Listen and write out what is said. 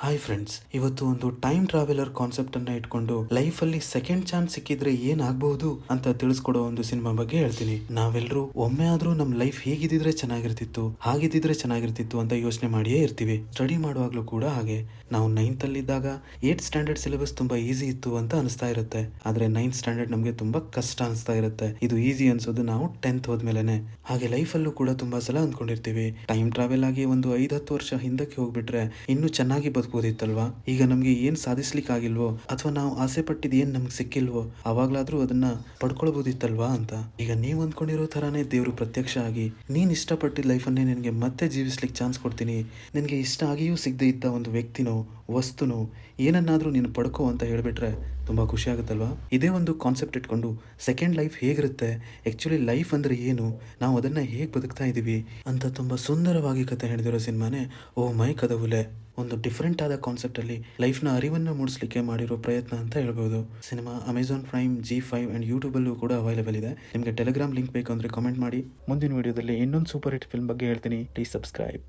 Hi friends, ಇವತ್ತು ಒಂದು time traveller concept ಅನ್ನ ಇಟ್ಕೊಂಡು ಲೈಫ್ ಅಲ್ಲಿ ಸೆಕೆಂಡ್ ಚಾನ್ಸ್ ಸಿಕ್ಕಿದ್ರೆ ಏನಾಗಬಹುದು ಅಂತ ತಿಳಿಸ್ಕೊಡೋ ಒಂದು ಸಿನಿಮಾ ಬಗ್ಗೆ ಹೇಳ್ತೀನಿ. ನಾವೆಲ್ಲರೂ ಒಮ್ಮೆ ಆದ್ರೂ ನಮ್ ಲೈಫ್ ಹೇಗಿದ್ರೆ ಚೆನ್ನಾಗಿರ್ತಿತ್ತು, ಹಾಗಿದ್ರೆ ಚೆನ್ನಾಗಿರ್ತಿತ್ತು ಅಂತ ಯೋಚನೆ ಮಾಡಿಯೇ ಇರ್ತೀವಿ. ಸ್ಟಡಿ ಮಾಡುವಾಗ್ಲೂ ಕೂಡ ಹಾಗೆ. ನಾವು 9th ಅಲ್ಲಿ ಇದ್ದಾಗ 8th ಸ್ಟ್ಯಾಂಡರ್ಡ್ ಸಿಲೆಬಸ್ ತುಂಬಾ ಈಸಿ ಇತ್ತು ಅಂತ ಅನಿಸ್ತಾ ಇರುತ್ತೆ. ಆದ್ರೆ 9th ಸ್ಟ್ಯಾಂಡರ್ಡ್ ನಮ್ಗೆ ತುಂಬಾ ಕಷ್ಟ ಅನಿಸ್ತಾ ಇರುತ್ತೆ. ಇದು ಈಸಿ ಅನ್ಸೋದು ನಾವು 10th ಹೋದ್ಮೇಲೆನೆ. ಹಾಗೆ ಲೈಫ್ ಅಲ್ಲೂ ಕೂಡ ತುಂಬಾ ಸಲ ಅಂದ್ಕೊಂಡಿರ್ತೀವಿ, ಟೈಮ್ ಟ್ರಾವೆಲ್ ಆಗಿ ಒಂದು 5-10 ವರ್ಷ ಹಿಂದಕ್ಕೆ ಹೋಗ್ಬಿಟ್ರೆ ಇನ್ನು ಚೆನ್ನಾಗಿ ಬದುಕಬಹುದಿತ್ತಲ್ವಾ. ಈಗ ನಮ್ಗೆ ಏನ್ ಸಾಧಿಸ್ಲಿಕ್ಕೆ ಆಗಿಲ್ವೋ ಅಥವಾ ನಾವು ಆಸೆ ಪಟ್ಟಿದ್ ಏನ್ ನಮ್ಗೆ ಸಿಕ್ಕಿಲ್ವೋ ಅವಾಗ್ಲಾದ್ರೂ ಅದನ್ನ ಪಡ್ಕೊಳ್ಬಹುದಿತ್ತಲ್ವಾ ಅಂತ. ಈಗ ನೀವ್ ಅಂದ್ಕೊಂಡಿರೋ ತರಾನೇ ದೇವ್ರು ಪ್ರತ್ಯಕ್ಷ ಆಗಿ, ನೀನ್ ಇಷ್ಟಪಟ್ಟಿದ್ ಲೈಫನ್ನೇ ನಿನ್ಗೆ ಮತ್ತೆ ಜೀವಿಸ್ಲಿಕ್ಕೆ ಚಾನ್ಸ್ ಕೊಡ್ತೀನಿ, ನಿನ್ಗೆ ಇಷ್ಟ ಆಗಿಯೂ ಸಿಗದೆ ಇದ್ದ ಒಂದು ವ್ಯಕ್ತಿನೋ ವಸ್ತುನೋ ಏನನ್ನಾದ್ರೂ ನೀನು ಪಡ್ಕೋ ಅಂತ ಹೇಳ್ಬಿಟ್ರೆ ತುಂಬಾ ಖುಷಿ ಆಗುತ್ತಲ್ವಾ. ಇದೇ ಒಂದು ಕಾನ್ಸೆಪ್ಟ್ ಇಟ್ಕೊಂಡು ಸೆಕೆಂಡ್ ಲೈಫ್ ಹೇಗಿರುತ್ತೆ, ಆಕ್ಚುಲಿ ಲೈಫ್ ಅಂದ್ರೆ ಏನು, ನಾವು ಅದನ್ನ ಹೇಗೆ ಬದುಕ್ತಾ ಇದೀವಿ ಅಂತ ತುಂಬಾ ಸುಂದರವಾಗಿ ಕತೆ ಹೇಳಿದಿರೋ ಸಿನಿಮಾನೇ ಓ ಮೈ ಕದವುಲೆ. ಒಂದು ಡಿಫ್ರೆಂಟ್ ಆದ ಕಾನ್ಸೆಪ್ಟ್ ಅಲ್ಲಿ ಲೈಫ್ನ ಅರಿವನ್ನು ಮೂಡಿಸ್ಲಿಕ್ಕೆ ಮಾಡಿರೋ ಪ್ರಯತ್ನ ಅಂತ ಹೇಳ್ಬೋದು. Cinema Amazon prime, G5 and YouTube ಅಲ್ಲೂ ಕೂಡ ಅವೈಲೇಬಲ್ ಇದೆ. ನಿಮಗೆ ಟೆಲಿಗ್ರಾಮ್ ಲಿಂಕ್ ಬೇಕು ಅಂದ್ರೆ ಕಾಮೆಂಟ್ ಮಾಡಿ. ಮುಂದಿನ ವಿಡಿಯೋದಲ್ಲಿ ಇನ್ನೊಂದು ಸೂಪರ್ ಹಿಟ್ ಫಿಲ್ಮ್ ಬಗ್ಗೆ ಹೇಳ್ತೀನಿ. Please subscribe.